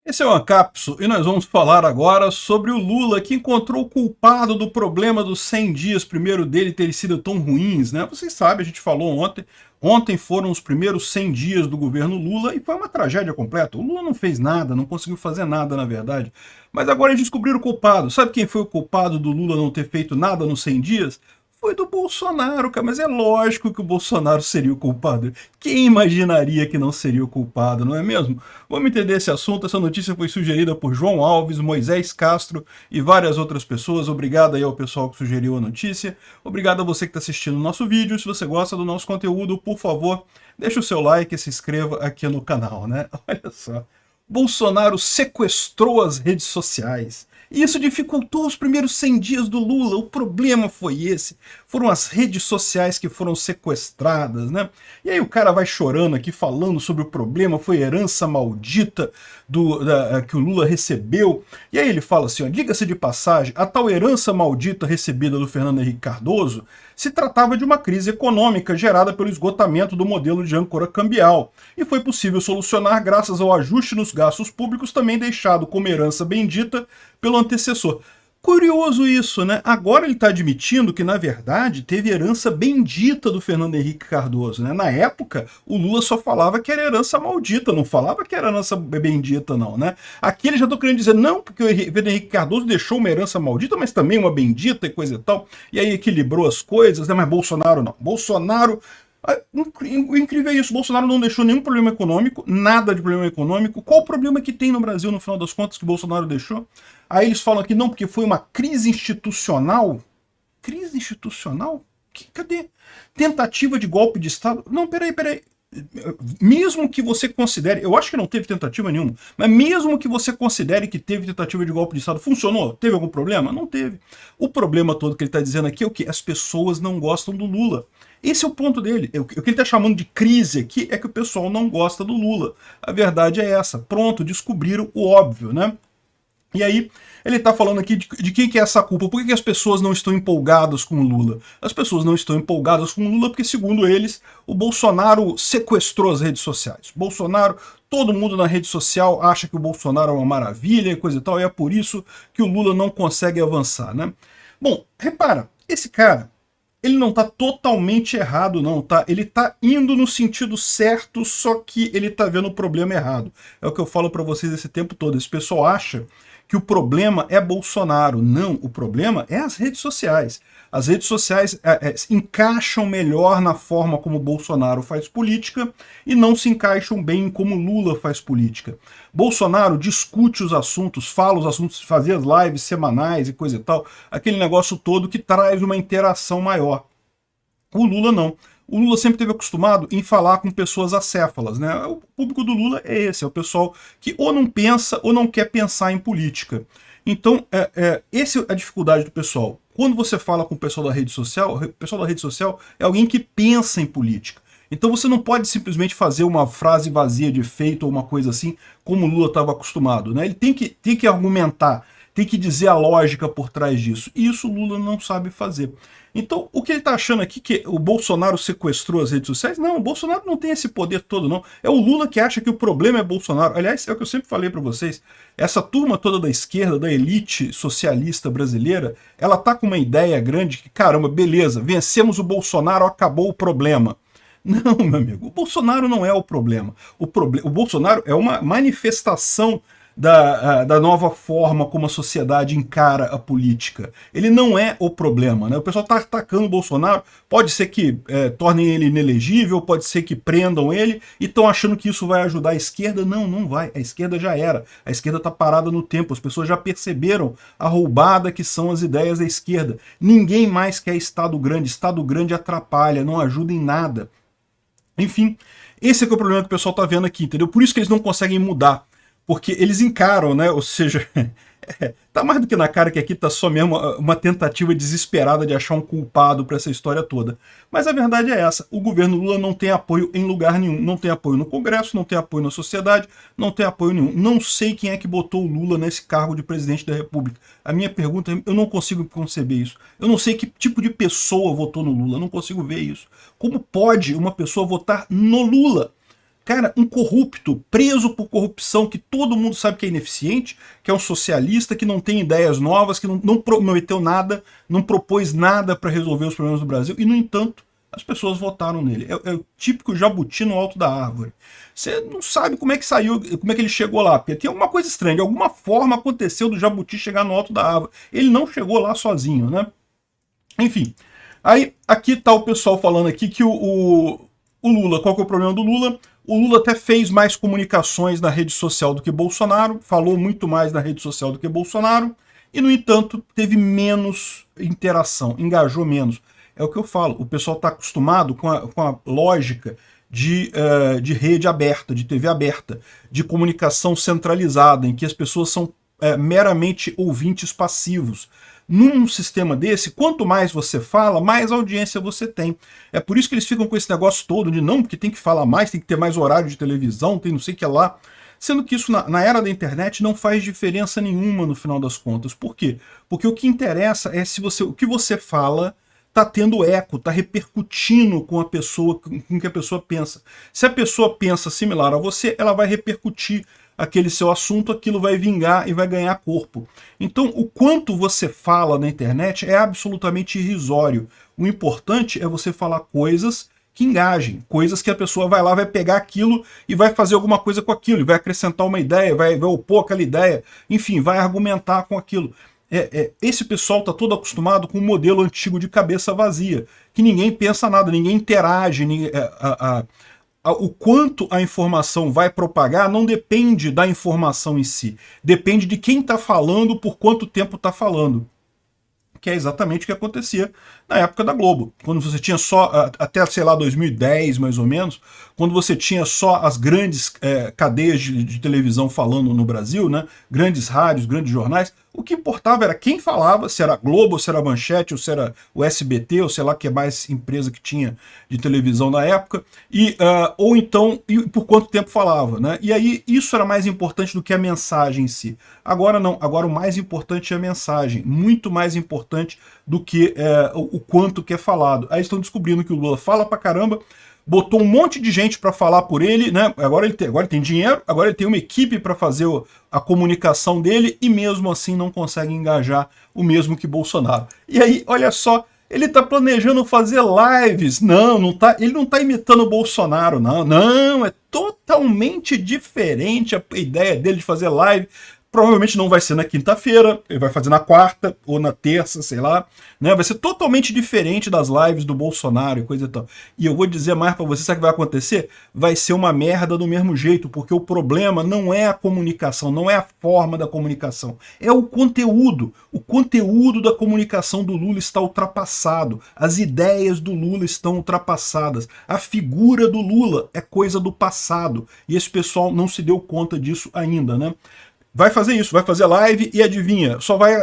Esse é o Ancapso e nós vamos falar agora sobre o Lula, que encontrou o culpado do problema dos 100 dias, primeiro dele terem sido tão ruins, né? Vocês sabem, a gente falou ontem, ontem foram os primeiros 100 dias do governo Lula e foi uma tragédia completa. O Lula não fez nada, não conseguiu fazer nada, na verdade. Mas agora eles descobriram o culpado. Sabe quem foi o culpado do Lula não ter feito nada nos 100 dias? Foi do Bolsonaro, cara, mas é lógico que o Bolsonaro seria o culpado. Quem imaginaria que não seria o culpado, não é mesmo? Vamos entender esse assunto. Essa notícia foi sugerida por João Alves, Moisés Castro e várias outras pessoas. Obrigado aí ao pessoal que sugeriu a notícia. Obrigado a você que está assistindo o nosso vídeo. Se você gosta do nosso conteúdo, por favor, deixe o seu like e se inscreva aqui no canal, né? Olha só. Bolsonaro sequestrou as redes sociais. E isso dificultou os primeiros 100 dias do Lula. O problema foi esse. Foram as redes sociais que foram sequestradas, né? E aí o cara vai chorando aqui, falando sobre o problema, foi herança maldita que o Lula recebeu. E aí ele fala assim, ó, diga-se de passagem, a tal herança maldita recebida do Fernando Henrique Cardoso se tratava de uma crise econômica gerada pelo esgotamento do modelo de âncora cambial. E foi possível solucionar graças ao ajuste nos gastos públicos, também deixado como herança bendita pelo antecessor. Curioso isso, né? Agora ele está admitindo que, na verdade, teve herança bendita do Fernando Henrique Cardoso, né? Na época, o Lula só falava que era herança maldita, não falava que era herança bendita, não, né? Aqui ele já está querendo dizer, não, porque o Fernando Henrique Cardoso deixou uma herança maldita, mas também uma bendita e coisa e tal, e aí equilibrou as coisas, né? Mas Bolsonaro não. Bolsonaro... O incrível é isso, Bolsonaro não deixou nenhum problema econômico, nada de problema econômico. Qual o problema que tem no Brasil, no final das contas, que Bolsonaro deixou? Aí eles falam que não, porque foi uma crise institucional. Crise institucional? Cadê? Tentativa de golpe de Estado? Não, peraí. Mesmo que você considere, eu acho que não teve tentativa nenhuma, mas mesmo que você considere que teve tentativa de golpe de Estado, funcionou? Teve algum problema? Não teve. O problema todo que ele está dizendo aqui é o quê? As pessoas não gostam do Lula. Esse é o ponto dele. O que ele está chamando de crise aqui é que o pessoal não gosta do Lula. A verdade é essa. Pronto, descobriram o óbvio, né? E aí, ele está falando aqui de quem que é essa culpa. Por que as pessoas não estão empolgadas com o Lula? As pessoas não estão empolgadas com o Lula porque, segundo eles, o Bolsonaro sequestrou as redes sociais. Bolsonaro, todo mundo na rede social acha que o Bolsonaro é uma maravilha e coisa e tal, e é por isso que o Lula não consegue avançar, né? Bom, repara, esse cara, ele não está totalmente errado, não, tá? Ele está indo no sentido certo, só que ele está vendo o problema errado. É o que eu falo para vocês esse tempo todo. Esse pessoal acha que o problema é Bolsonaro. Não, o problema é as redes sociais. As redes sociais encaixam melhor na forma como Bolsonaro faz política e não se encaixam bem em como Lula faz política. Bolsonaro discute os assuntos, fala os assuntos, fazia as lives semanais e coisa e tal, aquele negócio todo que traz uma interação maior. O Lula não. O Lula sempre esteve acostumado em falar com pessoas acéfalas, né? O público do Lula é esse, é o pessoal que ou não pensa ou não quer pensar em política. Então, essa é a dificuldade do pessoal. Quando você fala com o pessoal da rede social, o pessoal da rede social é alguém que pensa em política. Então você não pode simplesmente fazer uma frase vazia de efeito ou uma coisa assim, como o Lula estava acostumado, né? Ele tem que argumentar, tem que dizer a lógica por trás disso. E isso o Lula não sabe fazer. Então, o que ele está achando aqui, que o Bolsonaro sequestrou as redes sociais? Não, o Bolsonaro não tem esse poder todo, não. É o Lula que acha que o problema é Bolsonaro. Aliás, é o que eu sempre falei para vocês. Essa turma toda da esquerda, da elite socialista brasileira, ela tá com uma ideia grande que, caramba, beleza, vencemos o Bolsonaro, acabou o problema. Não, meu amigo, o Bolsonaro não é o problema. O Bolsonaro é uma manifestação da nova forma como a sociedade encara a política. Ele não é o problema, né? O pessoal está atacando o Bolsonaro, pode ser que tornem ele inelegível, pode ser que prendam ele, e estão achando que isso vai ajudar a esquerda. Não, não vai. A esquerda já era. A esquerda está parada no tempo, as pessoas já perceberam a roubada que são as ideias da esquerda. Ninguém mais quer Estado grande atrapalha, não ajuda em nada. Enfim, esse é que é o problema que o pessoal está vendo aqui, entendeu? Por isso que eles não conseguem mudar. Porque eles encaram, né? Ou seja, tá mais do que na cara que aqui tá só mesmo uma tentativa desesperada de achar um culpado para essa história toda. Mas a verdade é essa, o governo Lula não tem apoio em lugar nenhum. Não tem apoio no Congresso, não tem apoio na sociedade, não tem apoio nenhum. Não sei quem é que botou o Lula nesse cargo de presidente da República. A minha pergunta é, eu não consigo conceber isso. Eu não sei que tipo de pessoa votou no Lula, eu não consigo ver isso. Como pode uma pessoa votar no Lula? Cara, um corrupto, preso por corrupção, que todo mundo sabe que é ineficiente, que é um socialista, que não tem ideias novas, que não prometeu nada, não propôs nada para resolver os problemas do Brasil, e, no entanto, as pessoas votaram nele. É o típico jabuti no alto da árvore. Você não sabe como é que saiu, como é que ele chegou lá, porque tem alguma coisa estranha. De alguma forma aconteceu do jabuti chegar no alto da árvore. Ele não chegou lá sozinho, né? Enfim, aí aqui tá o pessoal falando aqui que o Lula, qual que é o problema do Lula? O Lula até fez mais comunicações na rede social do que Bolsonaro, falou muito mais na rede social do que Bolsonaro, e, no entanto, teve menos interação, engajou menos. É o que eu falo, o pessoal está acostumado com a lógica de rede aberta, de TV aberta, de comunicação centralizada, em que as pessoas são meramente ouvintes passivos. Num sistema desse, quanto mais você fala, mais audiência você tem. É por isso que eles ficam com esse negócio todo de não, porque tem que falar mais, tem que ter mais horário de televisão, tem não sei o que lá. Sendo que isso na era da internet não faz diferença nenhuma no final das contas. Por quê? Porque o que interessa é se o que você fala está tendo eco, está repercutindo com a pessoa, com o que a pessoa pensa. Se a pessoa pensa similar a você, ela vai repercutir aquele seu assunto, aquilo vai vingar e vai ganhar corpo. Então, o quanto você fala na internet é absolutamente irrisório. O importante é você falar coisas que engajem, coisas que a pessoa vai lá, vai pegar aquilo e vai fazer alguma coisa com aquilo, vai acrescentar uma ideia, vai opor aquela ideia, enfim, vai argumentar com aquilo. Esse pessoal está todo acostumado com um modelo antigo de cabeça vazia, que ninguém pensa nada, ninguém interage, o quanto a informação vai propagar não depende da informação em si, depende de quem está falando, por quanto tempo está falando. Que é exatamente o que acontecia na época da Globo. Quando você tinha só, até, sei lá, 2010 mais ou menos, quando você tinha só as grandes cadeias de televisão falando no Brasil, né? Grandes rádios, grandes jornais, o que importava era quem falava, se era a Globo, ou se era a Manchete, ou se era o SBT, ou sei lá que mais empresa que tinha de televisão na época, ou então, e por quanto tempo falava, né? E aí isso era mais importante do que a mensagem em si. Agora não, agora o mais importante é a mensagem, muito mais importante do que o quanto que é falado. Aí estão descobrindo que o Lula fala pra caramba, botou um monte de gente para falar por ele, né? Agora ele tem dinheiro, agora ele tem uma equipe para fazer a comunicação dele e mesmo assim não consegue engajar o mesmo que Bolsonaro. E aí, olha só, ele está planejando fazer lives. Não tá, ele não está imitando o Bolsonaro, não, é totalmente diferente a ideia dele de fazer live. Provavelmente não vai ser na quinta-feira, ele vai fazer na quarta ou na terça, sei lá, né? Vai ser totalmente diferente das lives do Bolsonaro e coisa e tal. E eu vou dizer mais para você, sabe o que vai acontecer? Vai ser uma merda do mesmo jeito, porque o problema não é a comunicação, não é a forma da comunicação, é o conteúdo. O conteúdo da comunicação do Lula está ultrapassado, as ideias do Lula estão ultrapassadas, a figura do Lula é coisa do passado, e esse pessoal não se deu conta disso ainda, né? Vai fazer isso, vai fazer live e adivinha, só vai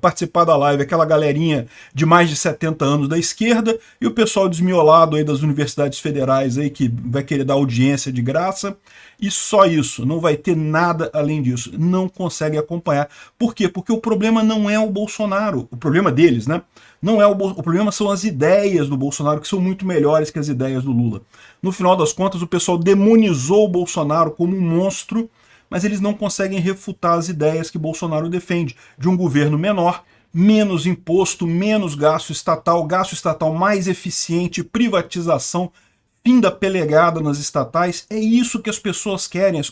participar da live aquela galerinha de mais de 70 anos da esquerda e o pessoal desmiolado aí das universidades federais aí que vai querer dar audiência de graça e só isso, não vai ter nada além disso, não consegue acompanhar. Por quê? Porque o problema não é o Bolsonaro, o problema deles, né? Não é o problema são as ideias do Bolsonaro, que são muito melhores que as ideias do Lula. No final das contas, o pessoal demonizou o Bolsonaro como um monstro, mas eles não conseguem refutar as ideias que Bolsonaro defende, de um governo menor, menos imposto, menos gasto estatal mais eficiente, privatização, fim da pelegada nas estatais. É isso que as pessoas querem,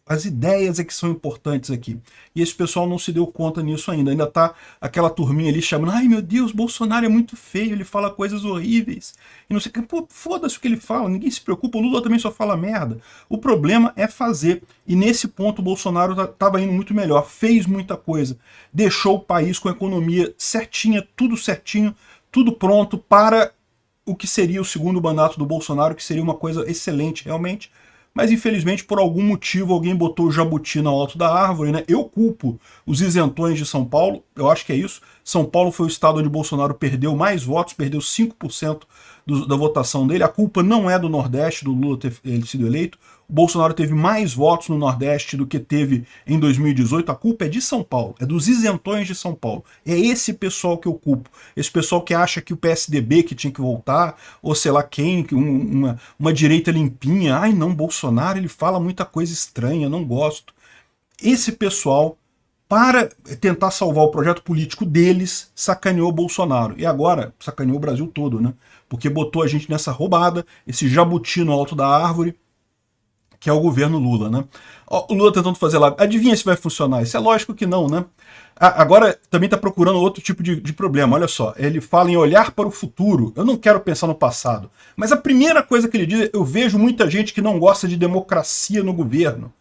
as ideias é que são importantes aqui. E esse pessoal não se deu conta nisso ainda tá aquela turminha ali chamando, ai meu Deus, Bolsonaro é muito feio, ele fala coisas horríveis, e não sei o que, pô, foda-se o que ele fala, ninguém se preocupa, o Lula também só fala merda. O problema é fazer, e nesse ponto o Bolsonaro estava indo muito melhor, fez muita coisa, deixou o país com a economia certinha, tudo pronto para o que seria o segundo mandato do Bolsonaro, que seria uma coisa excelente realmente. Mas infelizmente por algum motivo alguém botou o jabuti no alto da árvore, né? Eu culpo os isentões de São Paulo, eu acho que é isso. São Paulo foi o estado onde Bolsonaro perdeu mais votos, perdeu 5% da votação dele. A culpa não é do Nordeste, do Lula ter sido eleito. o Bolsonaro teve mais votos no Nordeste do que teve em 2018, a culpa é de São Paulo, é dos isentões de São Paulo. É esse pessoal que eu culpo. Esse pessoal que acha que o PSDB que tinha que voltar, ou sei lá quem, uma direita limpinha. Ai não, Bolsonaro, ele fala muita coisa estranha, não gosto. Esse pessoal, para tentar salvar o projeto político deles, sacaneou o Bolsonaro. E agora sacaneou o Brasil todo, né? Porque botou a gente nessa roubada, esse jabuti no alto da árvore, que é o governo Lula, né? O Lula tentando fazer lá, adivinha se vai funcionar? Isso é lógico que não, né? Agora também está procurando outro tipo de problema, olha só, ele fala em olhar para o futuro, eu não quero pensar no passado, mas a primeira coisa que ele diz é, eu vejo muita gente que não gosta de democracia no governo.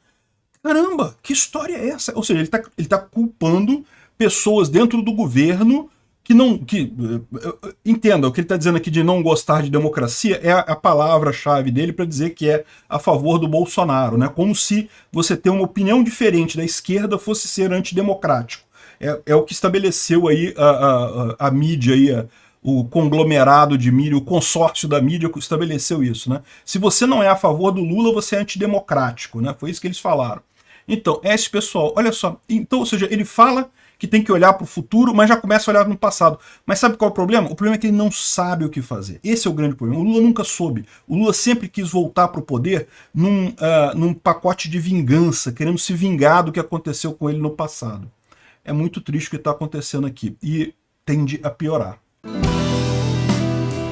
Caramba, que história é essa? Ou seja, ele tá culpando pessoas dentro do governo que não... Entenda, o que ele está dizendo aqui de não gostar de democracia é a palavra-chave dele para dizer que é a favor do Bolsonaro, né? Como se você ter uma opinião diferente da esquerda fosse ser antidemocrático. É o que estabeleceu aí a mídia, aí, o conglomerado de mídia, o consórcio da mídia estabeleceu isso, né? Se você não é a favor do Lula, você é antidemocrático, né? Foi isso que eles falaram. Então, esse pessoal, olha só, então, ou seja, ele fala que tem que olhar para o futuro, mas já começa a olhar no passado. Mas sabe qual é o problema? O problema é que ele não sabe o que fazer. Esse é o grande problema. O Lula nunca soube. O Lula sempre quis voltar para o poder num pacote de vingança, querendo se vingar do que aconteceu com ele no passado. É muito triste o que está acontecendo aqui e tende a piorar.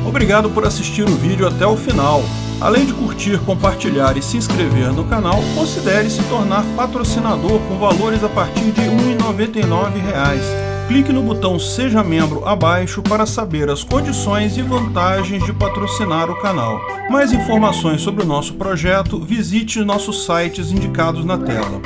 Obrigado por assistir o vídeo até o final. Além de curtir, compartilhar e se inscrever no canal, considere se tornar patrocinador com valores a partir de R$ 1,99. Clique no botão Seja Membro abaixo para saber as condições e vantagens de patrocinar o canal. Mais informações sobre o nosso projeto, visite nossos sites indicados na tela.